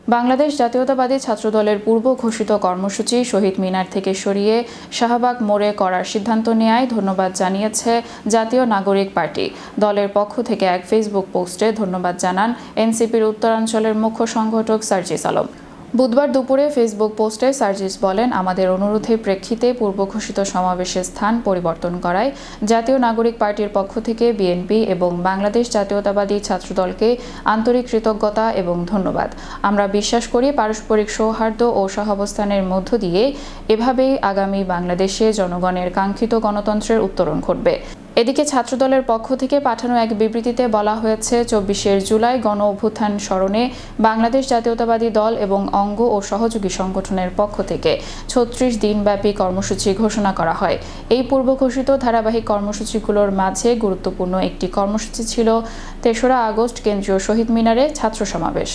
বাংলাদেশ জাতীয়তাবাদী ছাত্রদলের পূর্ব ঘোষিত কর্মসূচি শহীদ মিনার থেকে সরিয়ে শাহবাগ মোড়ে করার সিদ্ধান্ত নেওয়ায় ধন্যবাদ জানিয়েছে জাতীয় নাগরিক পার্টি। দলের পক্ষ থেকে এক ফেসবুক পোস্টে ধন্যবাদ জানান এনসিপির উত্তরাঞ্চলের মুখ্য সংগঠক সার্জিস আলম। বুধবার দুপুরে ফেসবুক পোস্টে সার্জিস বলেন, আমাদের অনুরোধের প্রেক্ষিতে পূর্ব ঘোষিত সমাবেশের স্থান পরিবর্তন করায় জাতীয় নাগরিক পার্টির পক্ষ থেকে বিএনপি এবং বাংলাদেশ জাতীয়তাবাদী ছাত্রদলকে আন্তরিক কৃতজ্ঞতা এবং ধন্যবাদ। আমরা বিশ্বাস করি পারস্পরিক সৌহার্দ্য ও সহাবস্থানের মধ্য দিয়ে এভাবেই আগামী বাংলাদেশে জনগণের কাঙ্ক্ষিত গণতন্ত্রের উত্তরণ ঘটবে। এদিকে ছাত্রদলের পক্ষ থেকে পাঠানো এক বিবৃতিতে বলা হয়েছে, ২৪শে জুলাই গণ অভ্যুত্থান স্মরণে বাংলাদেশ জাতীয়তাবাদী দল এবং অঙ্গ ও সহযোগী সংগঠনের পক্ষ থেকে ৩৬ দিনব্যাপী কর্মসূচি ঘোষণা করা হয়। এই পূর্ব ঘোষিত ধারাবাহিক কর্মসূচিগুলোর মাঝে গুরুত্বপূর্ণ একটি কর্মসূচি ছিল ৩রা আগস্ট কেন্দ্রীয় শহীদ মিনারে ছাত্র সমাবেশ।